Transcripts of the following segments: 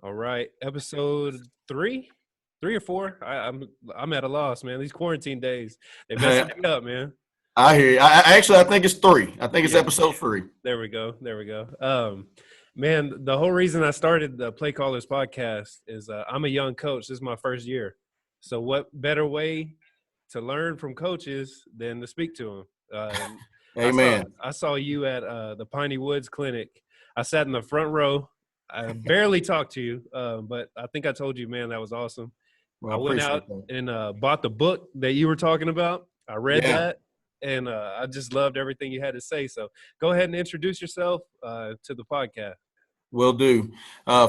All right, episode three or four. I'm at a loss, man. These quarantine days, they Hey, messing me up, man. I hear you. I think it's three. I think it's Yeah, episode three. there we go. There we go. Man, the whole reason I started the Play Callers podcast is I'm a young coach. This is my first year. So what better way to learn from coaches than to speak to them? I saw Amen. I saw you at the Piney Woods Clinic. I sat in the front row. I barely talked to you, but I think I told you, man, that was awesome. Well, I I went appreciate out that. and bought the book that you were talking about. I read Yeah, that, and I just loved everything you had to say. So go ahead and introduce yourself to the podcast. will do.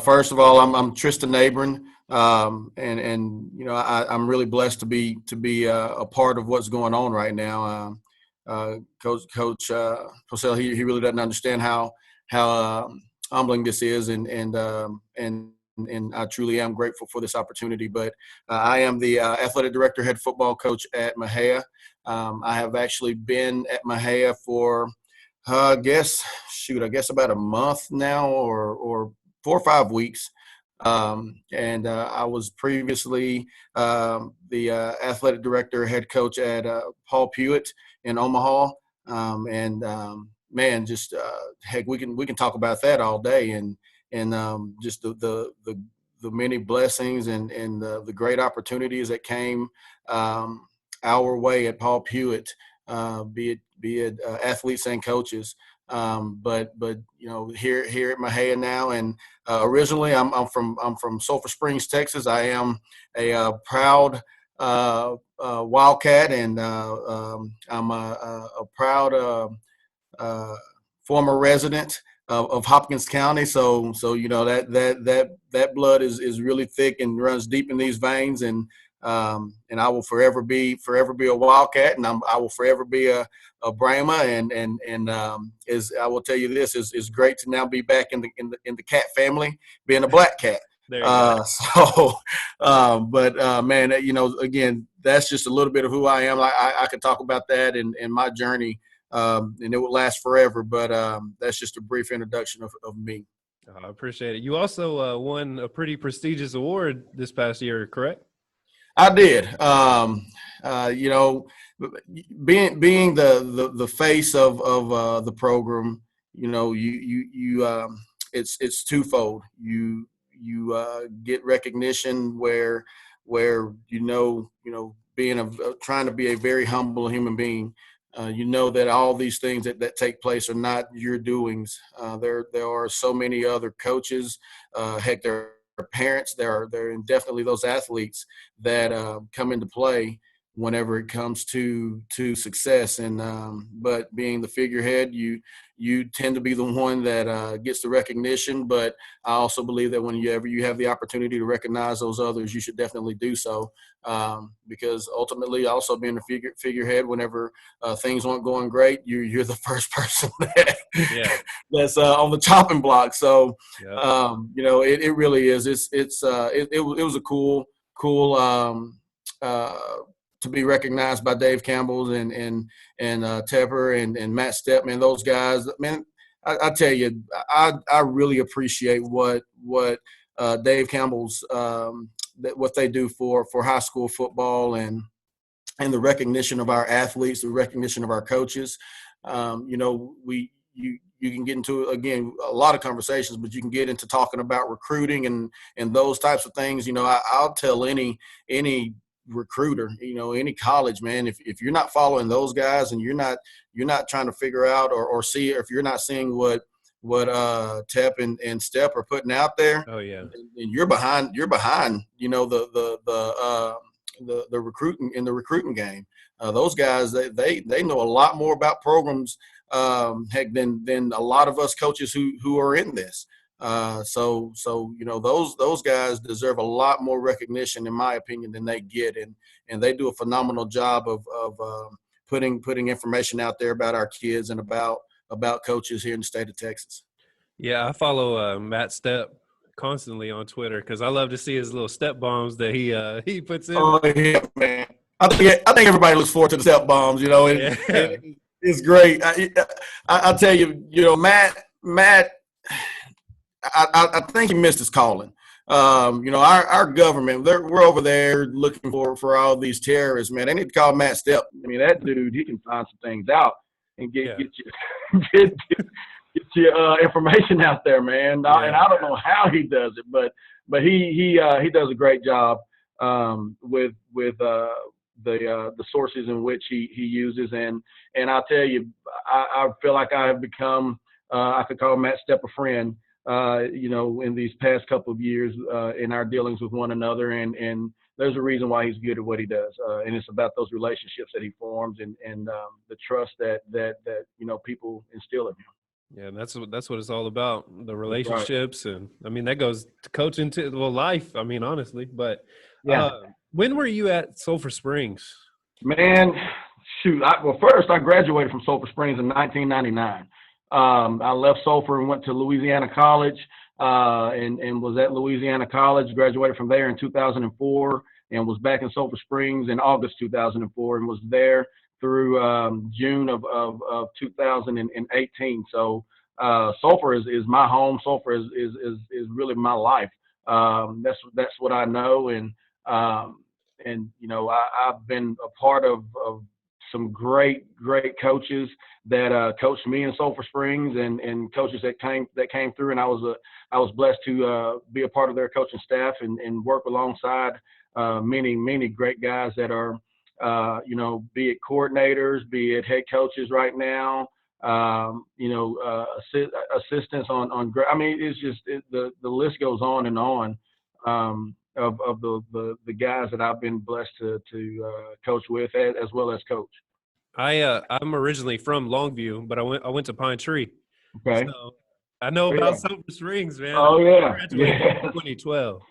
First of all, I'm Triston Abron, and I'm really blessed to be a part of what's going on right now. Coach Cosell, he really doesn't understand how humbling this is, and I truly am grateful for this opportunity. But I am the athletic director, head football coach at Mahia. I have actually been at Mahia for I guess about a month now, or 4 or 5 weeks. And I was previously the athletic director, head coach at Paul Pewitt in Omaha. Man, just heck, we can talk about that all day, and just the many blessings and the great opportunities that came our way at Paul Pewitt, be it athletes and coaches. But here at Mahia now, and originally I'm from Sulphur Springs, Texas. I am a proud Wildcat, and I'm a proud uh, former resident of Hopkins County. So that blood is really thick and runs deep in these veins, and I will forever be a Wildcat, and I will forever be a Brahma, and is I will tell you this is great to now be back in the cat family, being a black cat. There you go. So, but man, again, that's just a little bit of who I am. I could talk about that and my journey, and it would last forever. But that's just a brief introduction of me. I appreciate it. You also won a pretty prestigious award this past year, correct? I did. You know, being the face of the program, it's twofold. You get recognition where being trying to be a very humble human being. That all these things that take place are not your doings. There are so many other coaches. Heck, there are parents. There are definitely those athletes that come into play whenever it comes to success. And but being the figurehead, you tend to be the one that gets the recognition. But I also believe that whenever you have the opportunity to recognize those others, you should definitely do so. Because ultimately, also being a figurehead, whenever things aren't going great, you're the first person Yeah. that's on the chopping block. So Yep. it really is. It was a cool uh, to be recognized by Dave Campbell and Tepper and Matt Stepman, those guys. Man, I tell you, I really appreciate what Dave Campbell's what they do for high school football, and the recognition of our athletes, the recognition of our coaches. You can get into, again, a lot of conversations, but you can get into talking about recruiting and those types of things. I'll tell any recruiter, any college, man, if you're not following those guys, and you're not trying to figure out or see, if you're not seeing what Tep and Step are putting out there, Oh yeah. and you're behind, the recruiting in the recruiting game. Those guys, they know a lot more about programs, heck, than a lot of us coaches who are in this. So those guys deserve a lot more recognition, in my opinion, than they get, and they do a phenomenal job of putting information out there about our kids and about coaches here in the state of Texas. Yeah, I follow Matt Step constantly on Twitter because I love to see his little step bombs that he puts in. Oh yeah, man. I think everybody looks forward to the step bombs. Yeah. It's great. I tell you, Matt. I think he missed his calling. our government, we're over there looking for all these terrorists, man. They need to call Matt Stepp. I mean, that dude, he can find some things out and get Yeah. you get your information out there, man. Yeah. And I don't know how he does it, but he does a great job with the sources in which he uses, and I'll tell you, I feel like I have become I could call Matt Stepp a friend. In these past couple of years in our dealings with one another, and there's a reason why he's good at what he does, and it's about those relationships that he forms and the trust that people instill in him. Yeah, and that's what it's all about, the Right. relationships. And I mean, that goes to coaching to life. I mean, honestly, but Yeah, when were you at Sulphur Springs? man. Shoot. First I graduated from Sulphur Springs in 1999. I left Sulphur and went to Louisiana College, and was at Louisiana College. Graduated from there in 2004, and was back in Sulphur Springs in August 2004, and was there through June of 2018. So Sulphur is my home. Sulphur is really my life. That's what I know, and I've been a part of some great coaches that coached me in Sulphur Springs, and coaches that came through, and I was blessed to be a part of their coaching staff and work alongside many great guys that are be it coordinators, be it head coaches right now, assistants on. I mean, it's just the list goes on and on. Of the guys that I've been blessed to coach with as well as coach. I'm originally from Longview, but I went to Pine Tree. Okay. So I know about Sulphur Springs, man. Oh yeah. I graduated in 2012.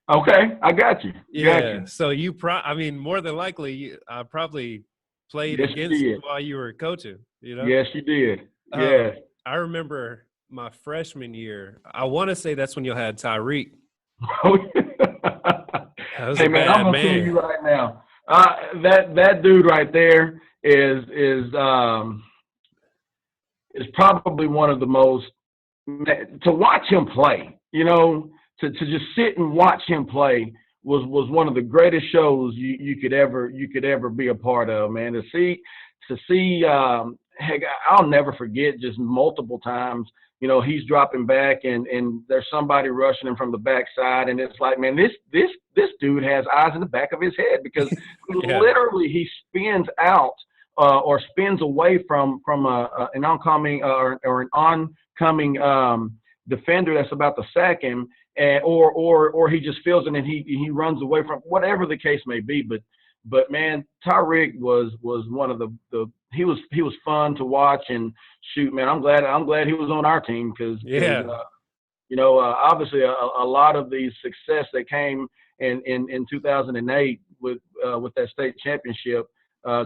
Okay, I got you. Yeah. So I mean, more than likely, I probably played against you while you were coaching. Yes, you did. Yeah. I remember my freshman year. I want to say that's when you had Tyreek. Hey man, I'm gonna tell you right now, that dude right there is probably one of the most, to watch him play. To just sit and watch him play was one of the greatest shows you could ever be a part of, man. To see, heck, I'll never forget just multiple times. He's dropping back and there's somebody rushing him from the backside, and it's like, man, this dude has eyes in the back of his head, because literally he spins out or spins away from an oncoming or an oncoming defender that's about to sack him, or he just feels it and he runs away from, whatever the case may be. But man, Tyreek was one of the he was fun to watch, and shoot, man, I'm glad he was on our team, because obviously a lot of the success that came in 2008 with that state championship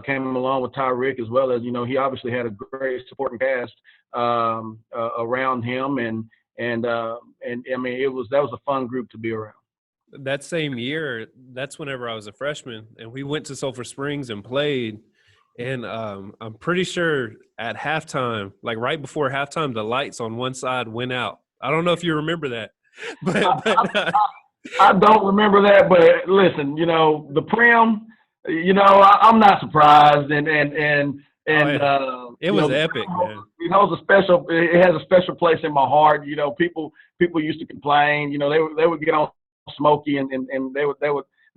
came along with Tyreek, as well as he obviously had a great supporting cast around him, and I mean, that was a fun group to be around. That same year, that's whenever I was a freshman, and we went to Sulphur Springs and played. And I'm pretty sure at halftime, like right before halftime, the lights on one side went out. I don't know if you remember that, but I don't remember that. But listen, the Prim, I'm not surprised, and it was epic, man. It has a special place in my heart. People used to complain. They would get on Smokey, and they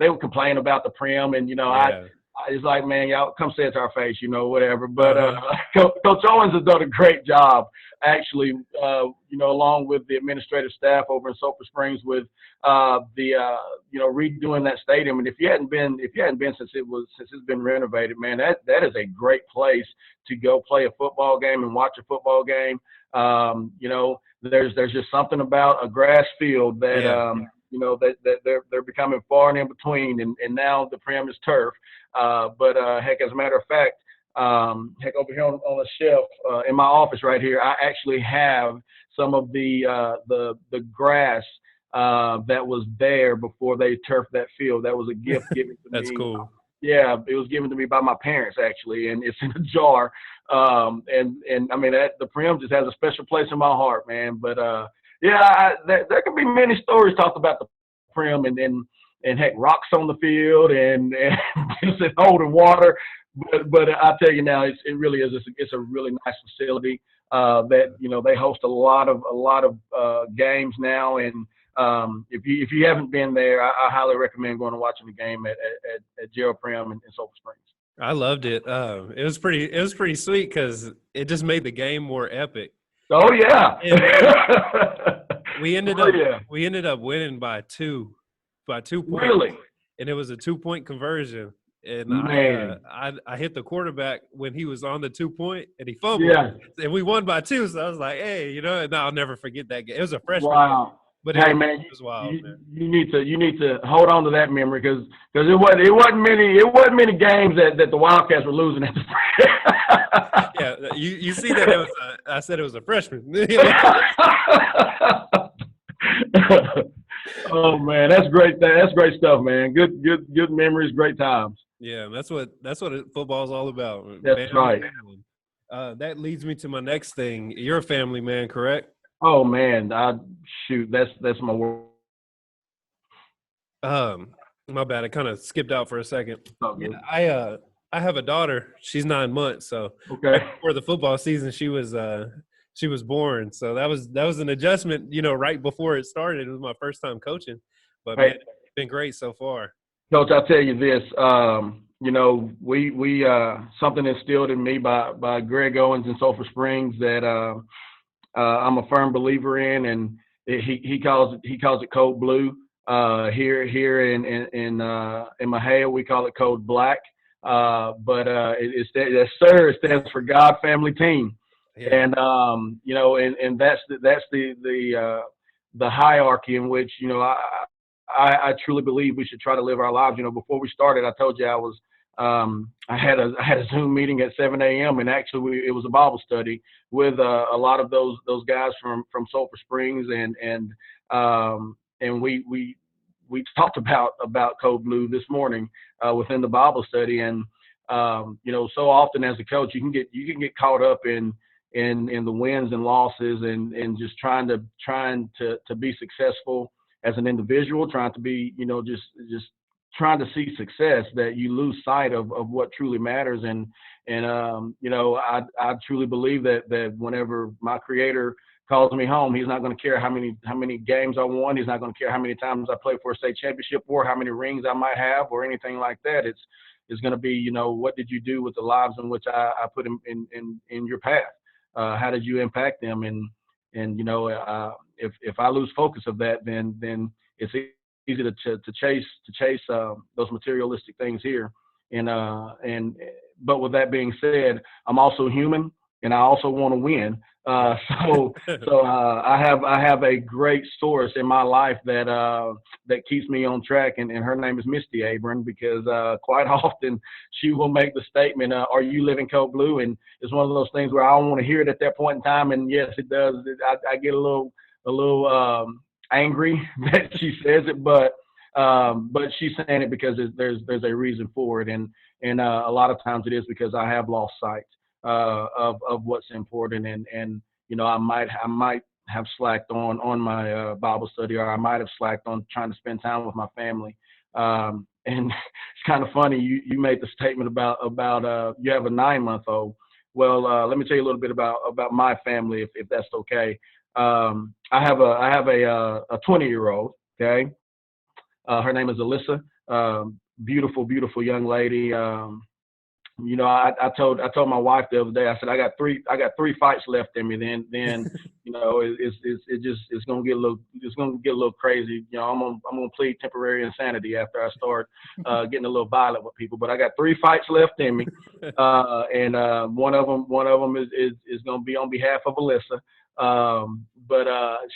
would complain about the Prim, and it's like, man, y'all come say it to our face, whatever. But Coach Owens has done a great job, actually, along with the administrative staff over in Sulphur Springs, with redoing that stadium. And if you hadn't been since it's been renovated, man, that is a great place to go play a football game and watch a football game. There's just something about a grass field that that they're becoming far and in between, and now the Prim is turf. But heck, as a matter of fact, over here on the shelf in my office right here, I actually have some of the grass that was there before they turfed that field. That was a gift given to me. That's cool. Yeah, it was given to me by my parents, actually, and it's in a jar. And I mean, the Prim just has a special place in my heart, man. But there could be many stories talked about the Prim and heck, rocks on the field and just holding water. But I tell you now, it really is. It's a really nice facility that they host a lot of games now. And if you haven't been there, I highly recommend going and watching the game at Gerald Prim in Sulphur Springs. I loved it. It was pretty sweet because it just made the game more epic. Oh yeah. we ended up winning by two points. Really? And it was a 2-point conversion. And I hit the quarterback when he was on the 2-point and he fumbled. Yeah. And we won by 2. So I was like, hey, and I'll never forget that game. It was a freshman game. But hey it man, was wild, man. You need to hold on to that memory because it wasn't many games that the Wildcats were losing at the yeah, you see that I said it was a freshman. Oh man, that's great. That's great stuff, man. Good memories, great times. Yeah, that's what football's all about. That's right. That leads me to my next thing. You're a family man, correct? Oh man, that's my word. My bad. I kind of skipped out for a second. Oh, good. I have a daughter. She's 9 months. So okay. For the football season, she was born. So that was an adjustment. Right before it started, it was my first time coaching. But man, it's been great so far. Coach, I'll tell you this. We something instilled in me by Greg Owens in Sulphur Springs that I'm a firm believer in, and he calls it code blue. Here in Mahia, we call it code black. But it stands for God Family Team. Yeah. And and that's the hierarchy in which I truly believe we should try to live our lives. Before we started, I told you I had a Zoom meeting at 7 a.m. and actually it was a Bible study with a lot of those guys from Sulphur Springs and we talked about Code Blue this morning within the Bible study. And so often as a coach you can get caught up in the wins and losses and just trying to be successful as an individual, trying to be just trying to see success, that you lose sight of what truly matters. And I truly believe that whenever my Creator calls me home, He's not going to care how many games I won. He's not going to care how many times I played for a state championship or how many rings I might have or anything like that. It's going to be, what did you do with the lives in which I put in your path? How did you impact them? And if I lose focus of that, then it's easy to chase those materialistic things here. But with that being said, I'm also human and I also want to win. So I have a great source in my life that keeps me on track, and her name is Misty Abron, because quite often she will make the statement, "Are you living Code Blue?" And it's one of those things where I don't want to hear it at that point in time, and yes, it does. I get a little angry that she says it, but she's saying it because there's a reason for it, and a lot of times it is because I have lost sight of what's important, and I might have slacked on my Bible study, or I might have slacked on trying to spend time with my family. And it's kind of funny you made the statement about you have a 9-month-old. Well, let me tell you a little bit about my family, if that's okay. I have a 20-year-old. Okay, her name is Alyssa. Beautiful young lady. I told my wife the other day. I said I got three fights left in me. Then it's gonna get a little crazy. I'm gonna plead temporary insanity after I start getting a little violent with people. But I got 3 fights left in me, and one of them is gonna be on behalf of Alyssa. But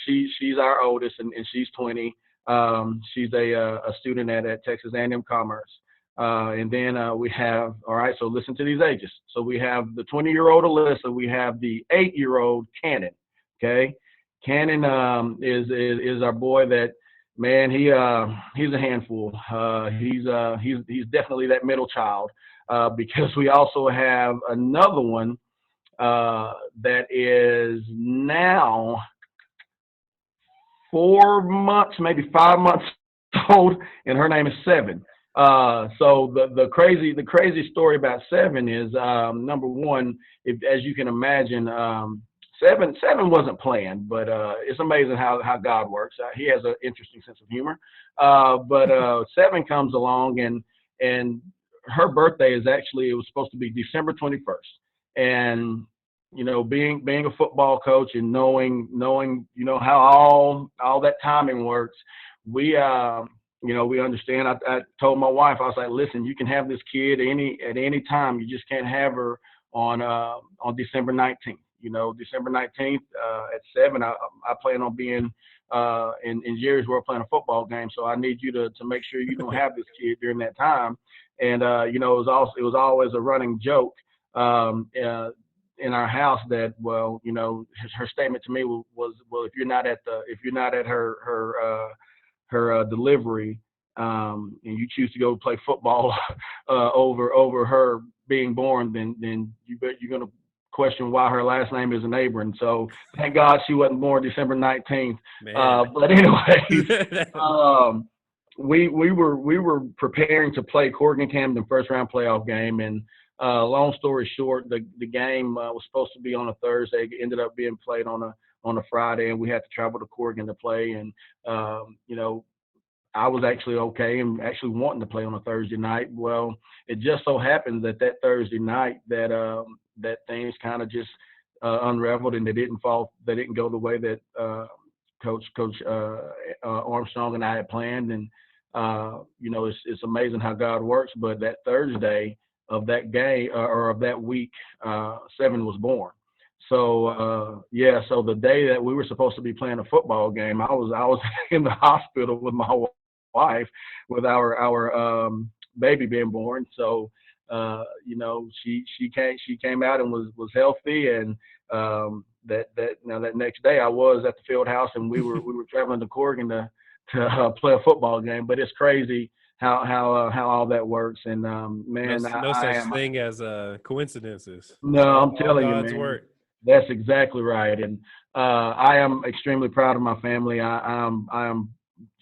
she's our oldest, and she's 20. She's a student at Texas A&M Commerce. And then we have, all right, so listen to these ages. So we have the 20-year-old Alyssa. We have the 8-year-old Cannon. Okay, Cannon is our boy that, man, he's a handful. He's definitely that middle child, because we also have another one that is now 4 months, maybe 5 months old, and her name is 7. So the crazy story about 7 is number one, as you can imagine, 7 wasn't planned, but it's amazing how God works. He has an interesting sense of humor. But 7 comes along, and her birthday is actually, it was supposed to be December 21st, and being a football coach and knowing how all that timing works, we we understand. I told my wife, I was like, listen, you can have this kid at any time. You just can't have her on December 19th. December 19th at 7. I plan on being in Jerry's World playing a football game. So I need you to make sure you don't have this kid during that time. And it was always a running joke in our house that, well, her statement to me was, well, if you're not at her delivery, and you choose to go play football over her being born, then you're going to question why her last name isn't Abron. So thank God she wasn't born December 19th. But anyways, we were preparing to play Corrigan Camden first round playoff game, and long story short, the game was supposed to be on a Thursday. It ended up being played on a Friday, and we had to travel to Corrigan to play. And I was actually okay and actually wanting to play on a Thursday night. Well, it just so happened that Thursday night that things kind of just unraveled, and they didn't go the way that Coach Armstrong and I had planned. And it's amazing how God works. But that Thursday of that game or of that week, 7 was born. So so the day that we were supposed to be playing a football game, I was in the hospital with my wife with our baby being born. So she came out and was healthy, and that next day I was at the field house, and we were traveling to Corrigan to play a football game. But it's crazy how all that works. And man, no such thing as coincidences. No, I'm telling you, God's man. work. That's exactly right. And I am extremely proud of my family. I am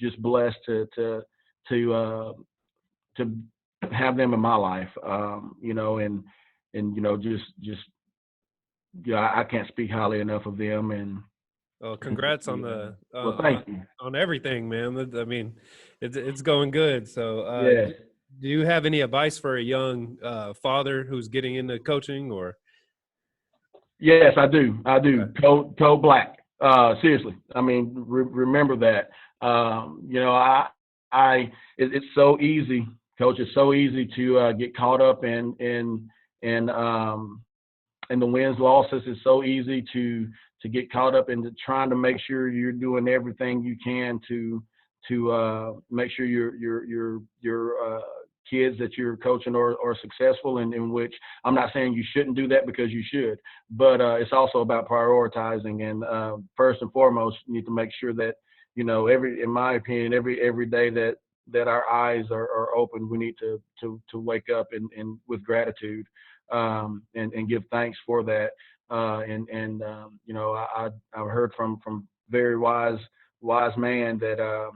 just blessed to have them in my life. And just I can't speak highly enough of them. And well, congrats on the well, thank you on everything, man. I mean, it's going good. So yes. Do you have any advice for a young father who's getting into coaching? Or Yes, I do. Okay. Code black. Seriously. I mean, remember that. It's so easy, Coach. It's so easy to get caught up in the wins losses. It's so easy to get caught up in trying to make sure you're doing everything you can to make sure your kids that you're coaching are successful, and in which I'm not saying you shouldn't do that, because you should, but it's also about prioritizing. And first and foremost, you need to make sure that, in my opinion, every day that our eyes are open, we need to wake up and with gratitude, and give thanks for that. I've heard from very wise man that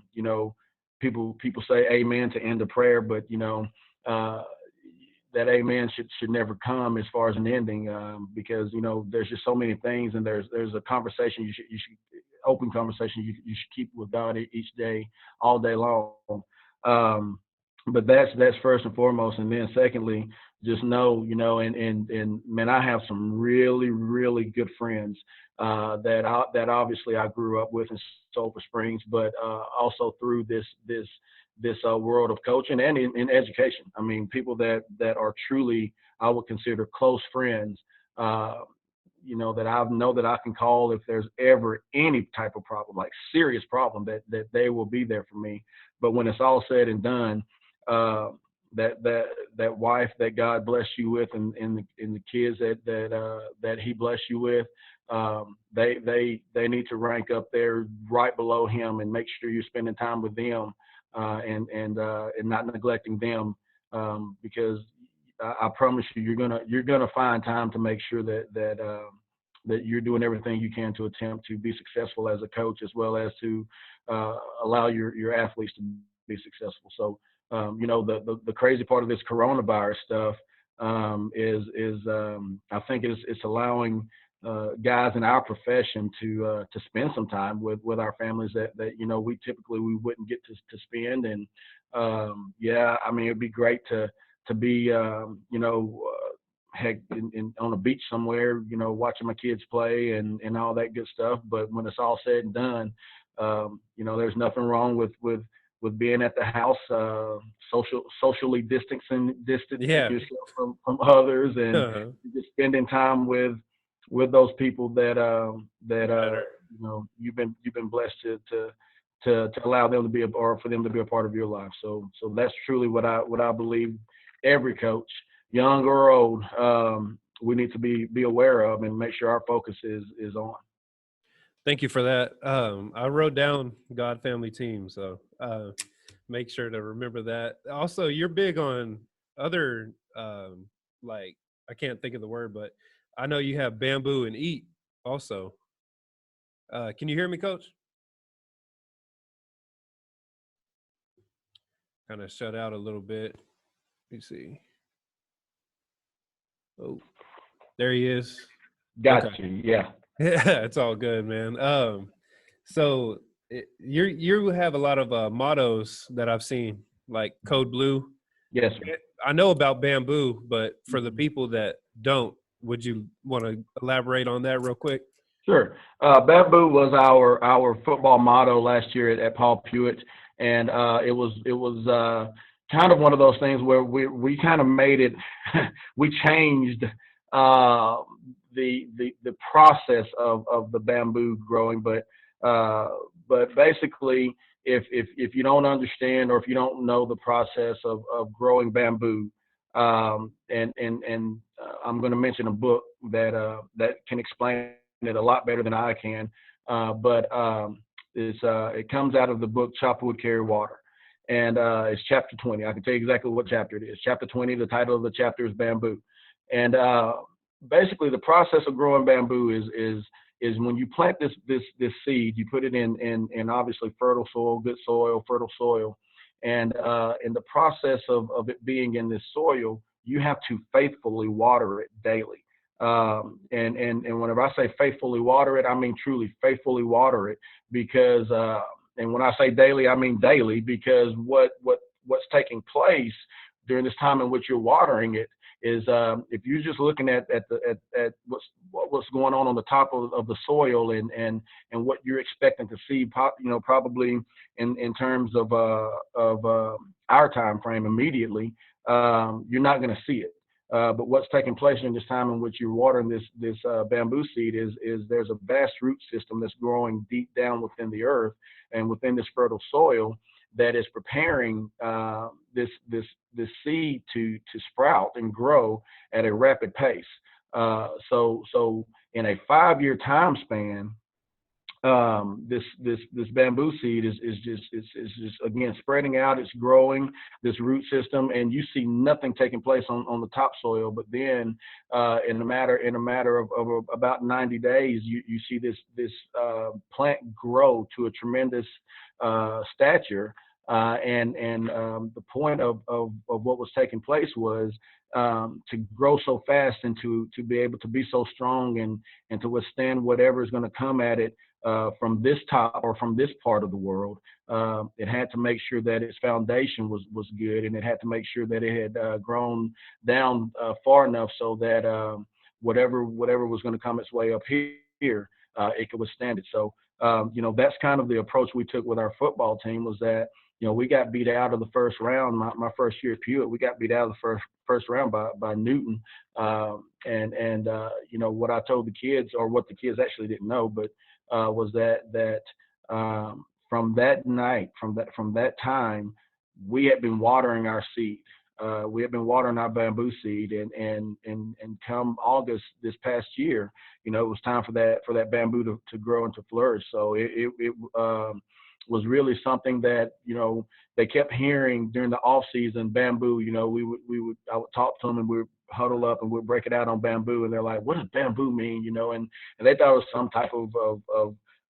people say amen to end a prayer, but that amen should never come as far as an ending, because there's just so many things, and there's a conversation you should open conversation you should keep with God each day, all day long. But that's first and foremost. And then secondly, just know, and man, I have some really, really good friends that obviously I grew up with in Sulphur Springs, but also through this world of coaching and in education. I mean, people that are truly, I would consider close friends, that I know that I can call if there's ever any type of problem, like serious problem, that they will be there for me. But when it's all said and done, that wife that God blessed you with, and the kids that He blessed you with, they need to rank up there right below Him, and make sure you're spending time with them, and not neglecting them, because I promise you, you're gonna find time to make sure that you're doing everything you can to attempt to be successful as a coach, as well as to allow your athletes to be successful. So, the crazy part of this coronavirus stuff I think it's allowing guys in our profession to spend some time with our families that we typically we wouldn't get to spend. And yeah, I mean, it'd be great to be heck on a beach somewhere, watching my kids play and all that good stuff. But when it's all said and done, there's nothing wrong with being at the house, socially distancing Yeah. yourself from others, and Uh-huh. just spending time with those people that Matter. you've been blessed to allow them to be or for them to be a part of your life. So that's truly what I believe every coach, young or old, we need to be aware of and make sure our focus is on. Thank you for that. I wrote down God family team, so make sure to remember that. Also, you're big on other like I can't think of the word, but I know you have bamboo and eat also. Can you hear me, Coach? Kind of shut out a little bit. Let me see. Oh, there he is. Okay. Got you. Yeah. Yeah, it's all good, man. So you have a lot of mottos that I've seen, like Code Blue. Yes, sir. I know about bamboo, but for the Mhm. people that don't, would you want to elaborate on that real quick? Sure. Bamboo was our football motto last year at Paul Pewitt, and it was kind of one of those things where we kind of made it. We changed uh, the process of the bamboo growing, but basically, if you don't understand or if you don't know the process of growing bamboo, I'm going to mention a book that can explain it a lot better than I can. But it comes out of the book Chop Wood, Carry Water. And it's chapter 20. I can tell you exactly what chapter it is. Chapter 20, the title of the chapter is Bamboo. And basically, the process of growing bamboo is when you plant this seed, you put it in obviously fertile soil, good soil, fertile soil. And in the process of it being in this soil, you have to faithfully water it daily. And whenever I say faithfully water it, I mean truly faithfully water it because and when I say daily, I mean daily because what's taking place during this time in which you're watering it is if you're just looking at what's going on the top of the soil and what you're expecting to see, probably in terms of our time frame immediately, you're not going to see it. But what's taking place in this time in which you're watering this bamboo seed is there's a vast root system that's growing deep down within the earth and within this fertile soil that is preparing this seed to sprout and grow at a rapid pace. So in a 5-year time span, this bamboo seed is just again spreading out. It's growing this root system, and you see nothing taking place on the topsoil. But then, in a matter of about 90 days, you see this plant grow to a tremendous stature. The point of what was taking place was to grow so fast and to be able to be so strong and to withstand whatever is going to come at it from this top or from this part of the world. It had to make sure that its foundation was good, and it had to make sure that it had grown down far enough so that whatever was going to come its way up here, it could withstand it. So that's kind of the approach we took with our football team was that we got beat out of the first round. My first year at Pewitt, we got beat out of the first round by Newton. What I told the kids, or what the kids actually didn't know, but was that from that night, from that time, we had been watering our seed. We had been watering our bamboo seed, and come August this past year, it was time for that bamboo to grow and to flourish. So it was really something that they kept hearing during the off season. Bamboo, I would talk to them and we would huddle up and we'd break it out on bamboo, and they're like, "What does bamboo mean?" And they thought it was some type of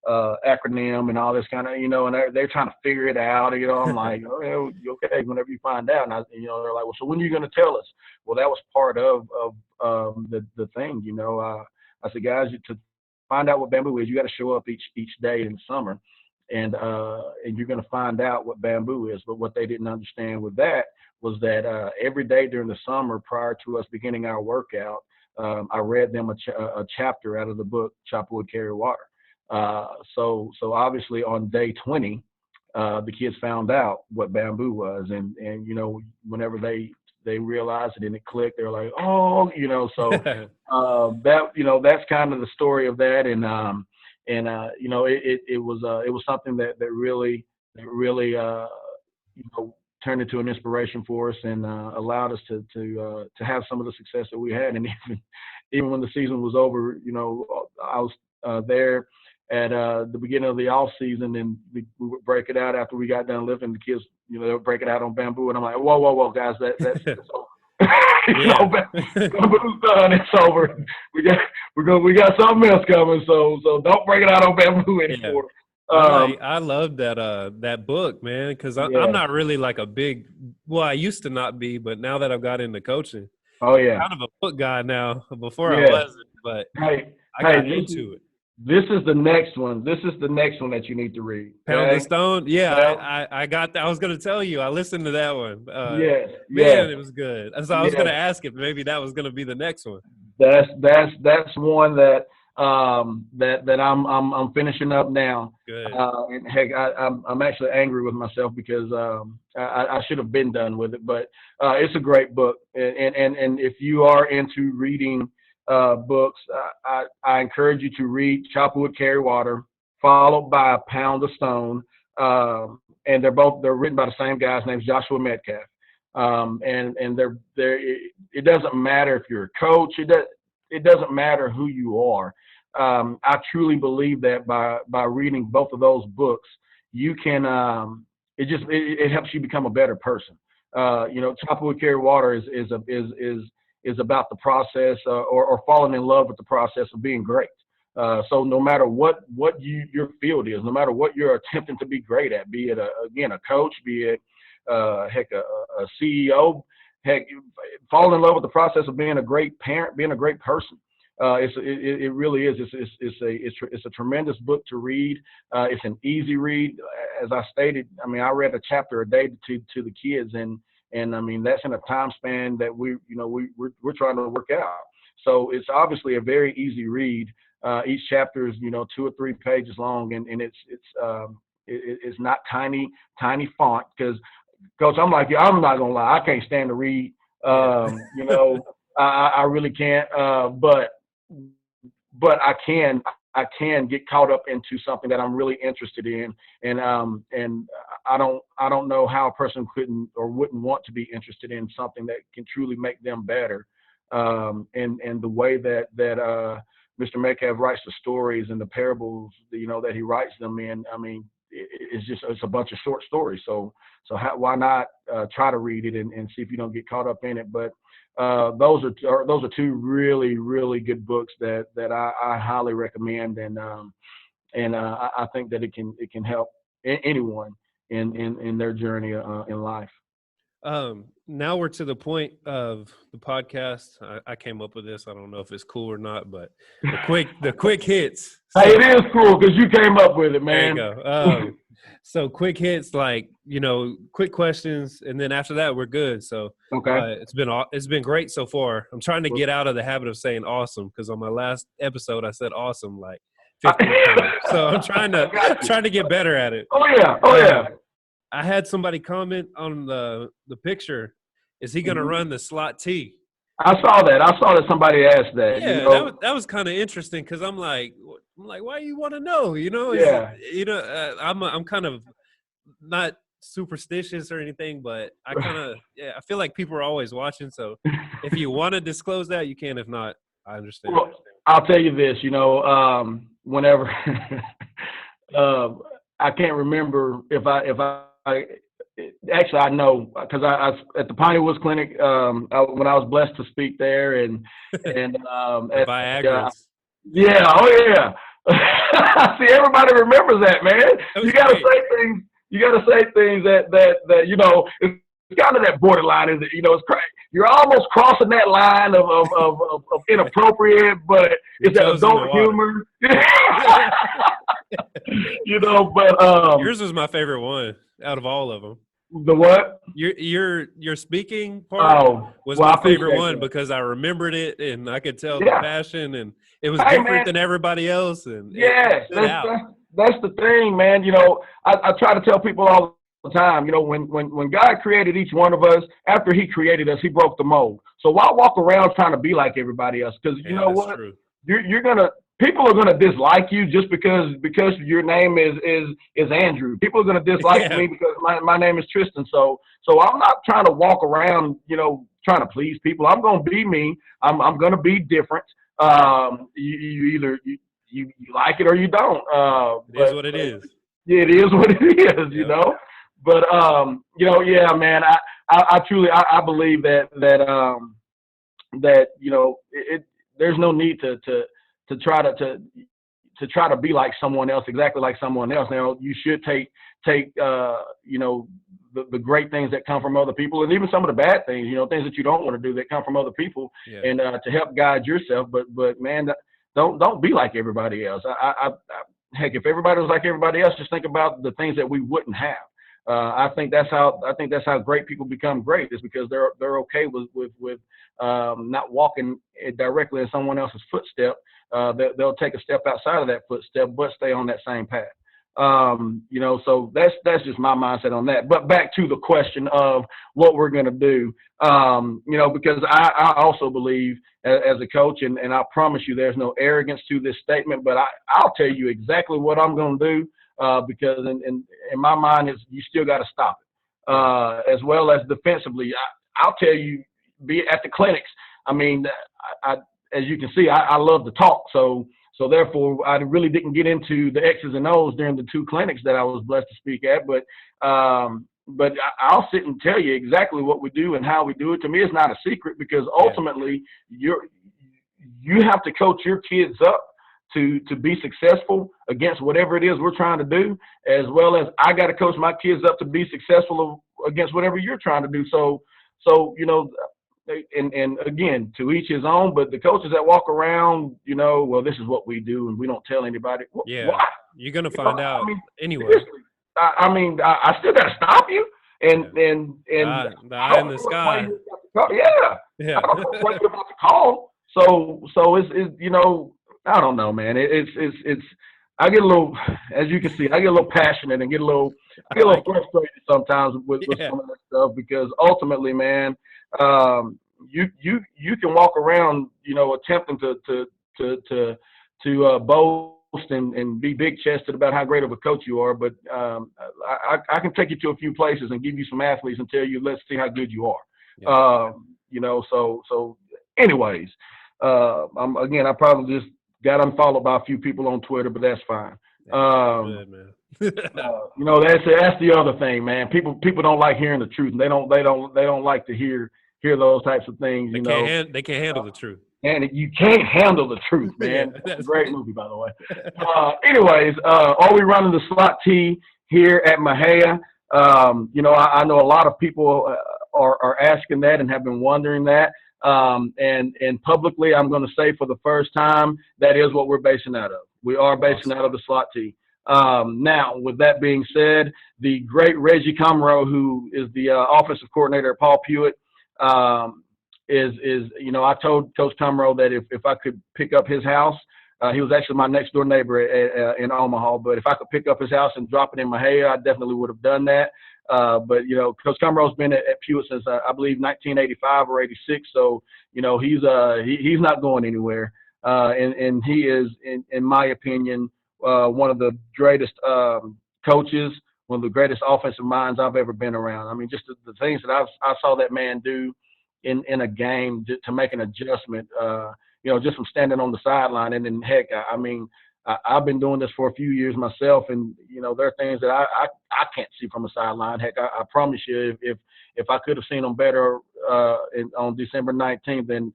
acronym and all this kind of, and they're trying to figure it out. I'm like, oh, yeah, okay, whenever you find out. And they're like, well, so when are you going to tell us? Well, that was part of the thing. I said, guys, to find out what bamboo is, you got to show up each day in the summer, and you're going to find out what bamboo is. But what they didn't understand with that was that every day during the summer, prior to us beginning our workout, I read them a chapter out of the book Chop Wood, Carry Water. So obviously on day 20, the kids found out what bamboo was, and whenever they realized it and it clicked, they were like, oh, so that's kind of the story of that, and it was something that really turned into an inspiration for us, and allowed us to have some of the success that we had. And even when the season was over, I was there at the beginning of the off season, and we would break it out after we got done lifting. The kids, they would break it out on bamboo, and I'm like, whoa, guys, that's over. Bamboo's done. It's over. We got something else coming. So don't break it out on bamboo anymore. I love that book, man, because I'm not really like a big. Well, I used to not be, but now that I've got into coaching, oh yeah, I'm kind of a book guy now. Before I wasn't, but I got into it. This is the next one. This is the next one that you need to read. Pound of Stone. Yeah, I got that. I was going to tell you. I listened to that one. Man, it was good. So I was going to ask if maybe that was going to be the next one. That's one that I'm finishing up now. Good. And heck, I'm actually angry with myself because I should have been done with it. But it's a great book, and if you are into reading books, I encourage you to read Chop Wood, Carry Water, followed by Pound of Stone, and they're written by the same guy. His name's Joshua Metcalf, and they're it doesn't matter if you're a coach. It doesn't matter who you are. I truly believe that by reading both of those books, you can it helps you become a better person. Chop Wood, Carry Water is about the process or falling in love with the process of being great. So no matter what your field is, no matter what you're attempting to be great at, be it a coach, be it a CEO, fall in love with the process of being a great parent, being a great person. It really is. It's a tremendous book to read. It's an easy read. As I stated, I read a chapter a day to the kids, and that's in a time span that we're trying to work out. So it's obviously a very easy read. Each chapter is 2 or 3 pages long, and it's not tiny font, because Coach, I'm like, I'm not gonna lie, I can't stand to read. I really can't. But I can get caught up into something that I'm really interested in, and I don't know how a person couldn't or wouldn't want to be interested in something that can truly make them better. And the way that Mr. Metcalf writes the stories and the parables, that he writes them in, it's a bunch of short stories. So why not try to read it and see if you don't get caught up in it? But those are 2 really, really good books that I highly recommend, and I think that it can help anyone in their journey in life. Now we're to the point of the podcast. I came up with this. I don't know if it's cool or not, but the quick hits. So, hey, it is cool because you came up with it, man. There you go. So quick hits, like, quick questions, and then after that we're good. So okay, it's been great so far. I'm trying to get out of the habit of saying awesome, because on my last episode I said awesome like 15 times. So I'm trying to get better at it. Oh yeah. I had somebody comment on the picture. Is he going to run the slot T? I saw that somebody asked that. Yeah, that was kind of interesting, because I'm like, why do you want to know? I'm kind of not superstitious or anything, but I feel like people are always watching. So if you want to disclose that, you can. If not, I understand. Well, I'll tell you this. Whenever I can't remember if I actually, I know, because I at the Piney Woods Clinic, when I was blessed to speak there, and Viagra. See, everybody remembers that, man. You got to say things. You got to say things that you know. It's kind of that borderline, is it? You know, it's crazy. You're almost crossing that line of inappropriate, but it's that adult humor. You know, but yours was my favorite one out of all of them. The what? Your speaking part was my favorite one because I remembered it and I could tell the passion, and it was different than everybody else. And that's the thing, man. You know, I try to tell people all the time, you know, when God created each one of us, after he created us, he broke the mold. So why walk around trying to be like everybody else? Because you know what? True. People are gonna dislike you just because your name is Andrew. People are gonna dislike me because my name is Triston. So I'm not trying to walk around, you know, trying to please people. I'm gonna be me. I'm gonna be different. You either you like it or you don't. It is what it is. It is what it is, you know. But you know, yeah, man. I truly believe that you know, there's no need to try to be like someone else, exactly like someone else. Now, you should take you know, the great things that come from other people, and even some of the bad things, you know, things that you don't want to do that come from other people, and to help guide yourself. But man, don't be like everybody else. Heck, if everybody was like everybody else, just think about the things that we wouldn't have. I think that's how great people become great, is because they're okay with not walking directly in someone else's footstep. They'll take a step outside of that footstep, but stay on that same path. You know, so that's just my mindset on that. But back to the question of what we're going to do, you know, because I also believe as a coach, and I promise you there's no arrogance to this statement, but I'll tell you exactly what I'm going to do, because in my mind is you still got to stop it, as well as defensively. I'll tell you, be at the clinics. I mean, as you can see, I love to talk, so therefore I really didn't get into the X's and O's during the 2 clinics that I was blessed to speak at, but I'll sit and tell you exactly what we do and how we do it. To me, it's not a secret, because ultimately you have to coach your kids up to be successful against whatever it is we're trying to do, as well as I got to coach my kids up to be successful against whatever you're trying to do. So you know, and again, to each his own, but the coaches that walk around, you know, well, this is what we do and we don't tell anybody. Why? You're going to find out anyway. I mean, I still got to stop you. And the eye in the sky. I don't know what you're about to call. So it's you know, I don't know, man. It's I get a little, as you can see, I get a little passionate and get a little frustrated sometimes with some of that stuff, because ultimately, man, you can walk around, you know, attempting to boast and be big chested about how great of a coach you are, but I can take you to a few places and give you some athletes and tell you, let's see how good you are. You know, so anyways, I probably just got unfollowed by a few people on Twitter, but that's fine. Good, man. You know, that's the other thing, man. People don't like hearing the truth. They don't like to hear those types of things. They can't handle the truth. And you can't handle the truth, man. That's a great movie, by the way. Anyways, are we running the slot T here at Mahia? You know, I know a lot of people are asking that and have been wondering that. And publicly, I'm going to say for the first time, that is what we're basing out of. We are basing out of the slot T. Now, with that being said, the great Reggie Comroe, who is the offensive coordinator at Paul Pewitt, is you know, I told Coach Comroe that if I could pick up his house, he was actually my next door neighbor in Omaha, but if I could pick up his house and drop it in Mahia, I definitely would have done that. But, you know, Coach Comroe's been at Pewitt since, I believe, 1985 or 86. So, you know, he's not going anywhere. And he is, in my opinion, one of the greatest coaches, one of the greatest offensive minds I've ever been around. I mean, just the things that I saw that man do in a game to make an adjustment, you know, just from standing on the sideline. And then, heck, I mean, I've been doing this for a few years myself, and there are things that I can't see from a sideline. Heck, I promise you, if I could have seen them better on December 19th, then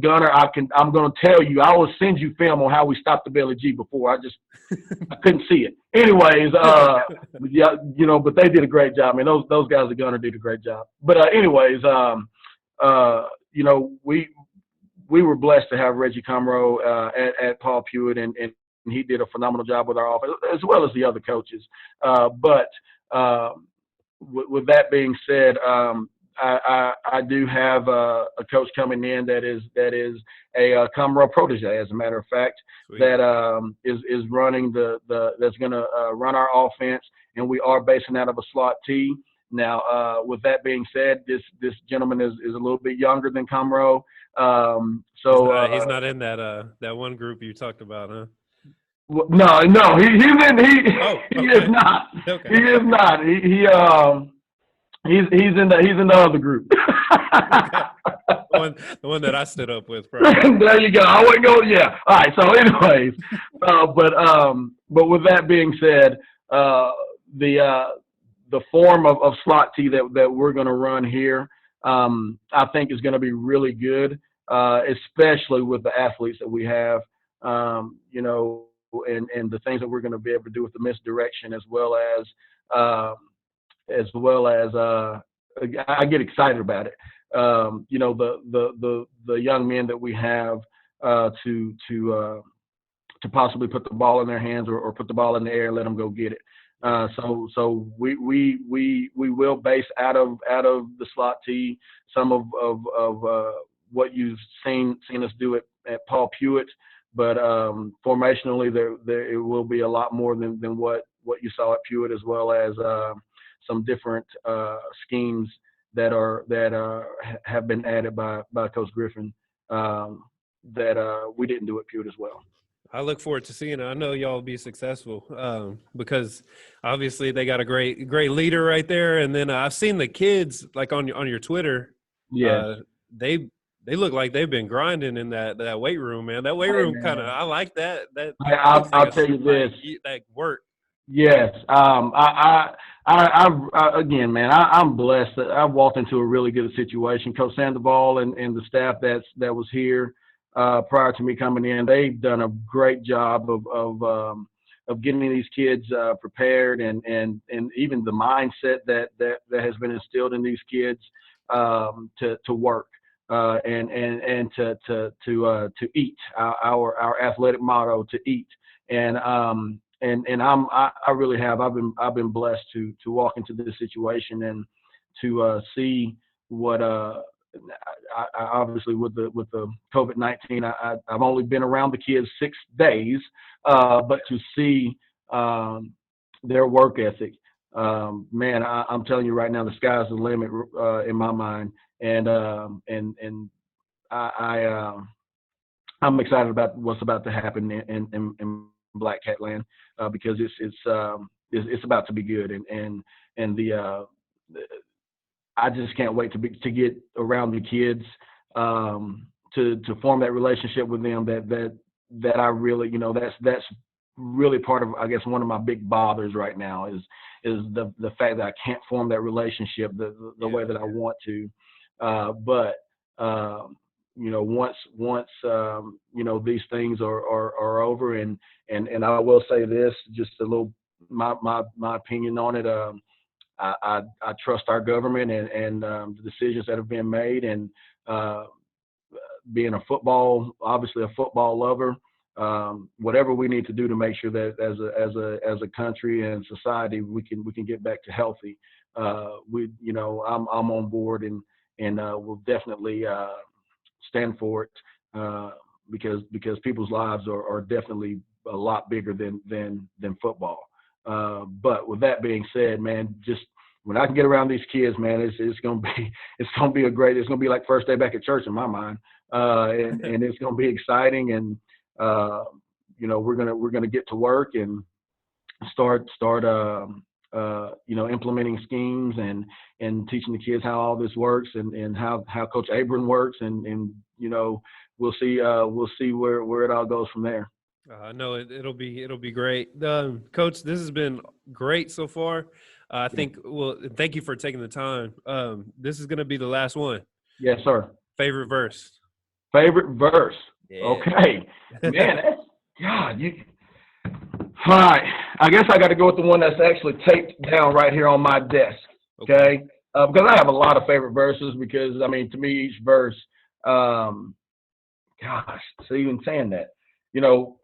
Gunner, I'm gonna tell you, I will send you film on how we stopped the Belly G before. I couldn't see it. Anyways, yeah, but they did a great job. I mean, those guys at Gunner did a great job. But anyways, we were blessed to have Reggie Comroe at Paul Pewitt, and he did a phenomenal job with our offense, as well as the other coaches. But with that being said, I do have a coach coming in that is a Comroe protege, as a matter of fact. Sweet. That is running that's going to run our offense, and we are basing out of a slot T. Now, with that being said, this gentleman is a little bit younger than Comroe. So he's not in that one group you talked about, huh? No, he's in. He is not. Okay. He is not. He's in the other group. The one that I stood up with. Probably. There you go. I wouldn't go. Yeah. All right. So, anyways, but with that being said, the form of slot T that we're going to run here, I think is going to be really good, especially with the athletes that we have, and the things that we're going to be able to do with the misdirection, as well as I get excited about it. The young men that we have to possibly put the ball in their hands or put the ball in the air and let them go get it. So we will base out of the slot T some of what you've seen us do at Paul Pewitt, but formationally there it will be a lot more than what you saw at Pewitt, as well as some different schemes that have been added by Coach Griffin that we didn't do at Pewitt as well. I look forward to seeing it. I know y'all will be successful because obviously they got a great leader right there. And then I've seen the kids like on your Twitter. Yeah, they look like they've been grinding in that weight room, man. That weight room kind of, I like that. I'll tell you this. That work. Yes. I again, man, I'm blessed. I walked into a really good situation. Coach Sandoval and the staff that was here prior to me coming in, they've done a great job of getting these kids prepared and even the mindset that has been instilled in these kids to work and to eat. Our athletic motto, to eat. And I really have. I've been blessed to walk into this situation and to see what I obviously with the COVID-19, I've only been around the kids 6 days, but to see their work ethic, man, I'm telling you right now, the sky's the limit in my mind, and I'm excited about what's about to happen in Black Cat Land because it's about to be good, and I just can't wait to get around the kids, to form that relationship with them that I really, that's really part of, I guess, one of my big bothers right now is the fact that I can't form that relationship the way that I want to. But once these things are over, and I will say this, just a little my opinion on it. I trust our government and the decisions that have been made, and being obviously a football lover, whatever we need to do to make sure that as a country and society we can get back to healthy. I'm on board, and we'll definitely stand for it because people's lives are definitely a lot bigger than football. But with that being said, man, just when I can get around these kids, man, it's gonna be like first day back at church in my mind, and it's gonna be exciting, and we're gonna get to work and start implementing schemes and teaching the kids how all this works and how Coach Abron works, and we'll see where it all goes from there. I know it'll be great. Coach, this has been great so far. I Yeah. think, well, thank you for taking the time. This is going to be the last one. Yes, sir. Favorite verse. Favorite verse. Yeah. Okay. Man, that's, God, you. All right. I guess I got to go with the one that's actually taped down right here on my desk. Okay. Because I have a lot of favorite verses because, I mean, to me, each verse, gosh, so even saying that, you know,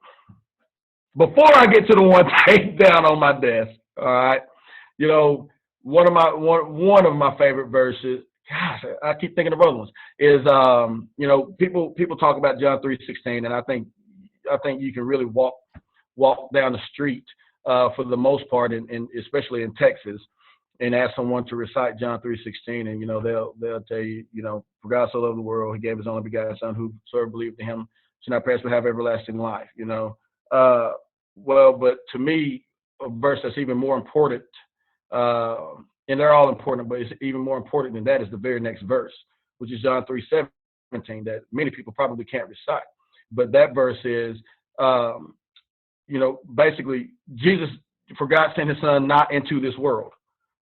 before I get to the one taped down on my desk, all right, you know, one of my favorite verses, gosh, I keep thinking of other ones, is you know, people talk about John 3:16, and I think you can really walk down the street for the most part, in especially in Texas, and ask someone to recite John 3:16, and you know they'll tell you, you know, for God so loved the world, He gave His only begotten Son, whosoever believed in Him should not perish but have everlasting life. You know, well, but to me, a verse that's even more important, and they're all important, but it's even more important than that is the very next verse, which is John 3:17, that many people probably can't recite. But that verse is, you know, basically Jesus, for God sent His Son not into this world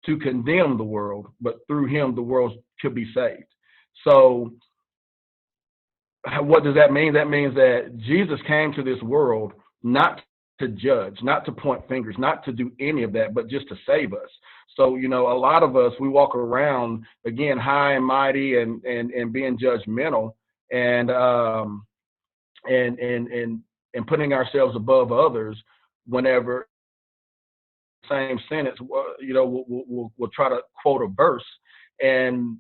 to condemn the world, but through Him the world could be saved. So what does that mean? That means that Jesus came to this world not to judge, not to point fingers, not to do any of that, but just to save us. So, you know, a lot of us, we walk around again high and mighty and being judgmental and and and and and putting ourselves above others whenever same sentence, you know, we'll try to quote a verse, and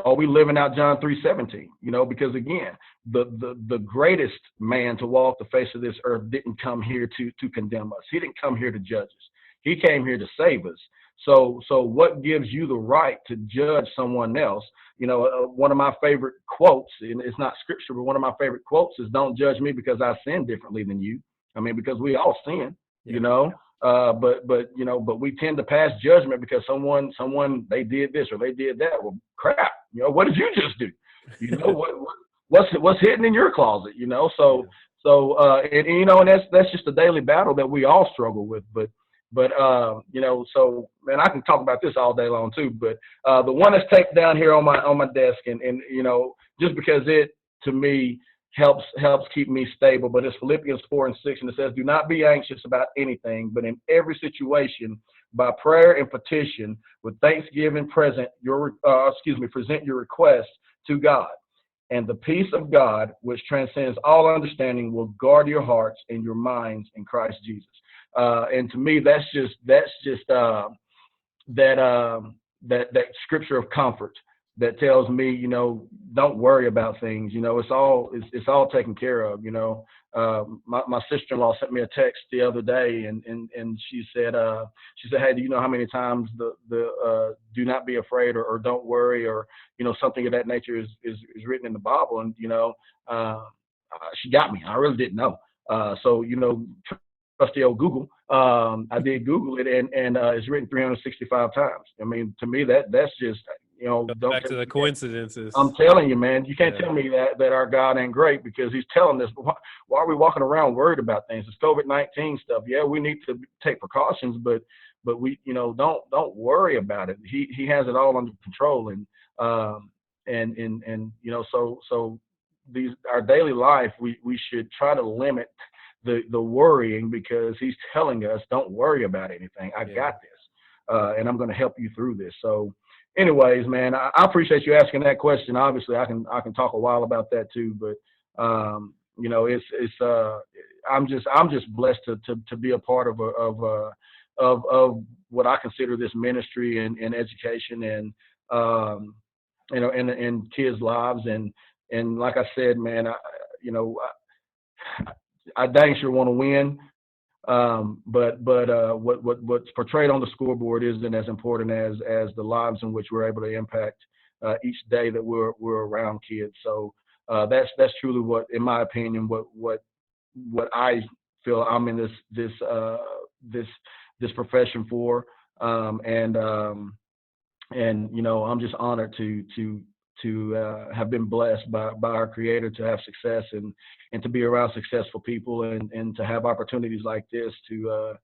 are we living out John 3:17? You know, because again, the greatest man to walk the face of this earth didn't come here to condemn us. He didn't come here to judge us. He came here to save us. So what gives you the right to judge someone else? You know, one of my favorite quotes, and it's not scripture, but one of my favorite quotes is, "Don't judge me because I sin differently than you." I mean, because we all sin, Yeah. you know. But you know, but we tend to pass judgment because someone they did this or they did that. Well, crap, you know, what did you just do? You know, what's hidden in your closet? You know, and you know, and that's just a daily battle that we all struggle with. But you know, so man, I can talk about this all day long too. But the one that's taped down here on my desk, and you know, just because it to me helps keep me stable. But it's Philippians 4:6, and it says, "Do not be anxious about anything, but in every situation, by prayer and petition, with thanksgiving, present your requests to God, and the peace of God, which transcends all understanding, will guard your hearts and your minds in Christ Jesus." And to me, that's just that scripture of comfort that tells me, you know, don't worry about things. You know, it's all taken care of. You know, my sister-in-law sent me a text the other day, and she said, "Hey, do you know how many times the do not be afraid or don't worry or you know something of that nature is written in the Bible?" And you know, she got me. I really didn't know. So you know, trusty old Google. I did Google it, and it's written 365 times. I mean, to me, that's just, you know, Goes back to the coincidences. I'm telling you, man, you can't tell me that our God ain't great because He's telling us. Why are we walking around worried about things? It's COVID-19 stuff. Yeah, we need to take precautions, but we, you know, don't worry about it. He has it all under control, and you know, so these our daily life, we should try to limit the worrying because He's telling us don't worry about anything. I got this, and I'm going to help you through this. So, anyways, man, I appreciate you asking that question. Obviously, I can talk a while about that too, but you know, I'm just blessed to be a part of what I consider this ministry and education and you know and kids' lives and like I said, man, you know. I dang sure want to win, but what's portrayed on the scoreboard isn't as important as the lives in which we're able to impact each day that we're around kids. So that's truly what, in my opinion, what I feel I'm in this profession for, and you know, I'm just honored to have been blessed by our Creator to have success and to be around successful people and to have opportunities like this to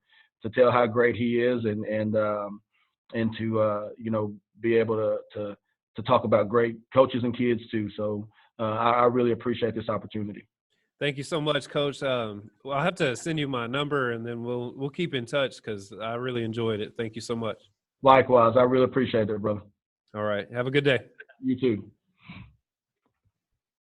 tell how great He is and to be able to talk about great coaches and kids too. So I really appreciate this opportunity. Thank you so much, Coach. Well, I'll have to send you my number, and then we'll keep in touch because I really enjoyed it. Thank you so much. Likewise, I really appreciate it, brother. All right. Have a good day. You too.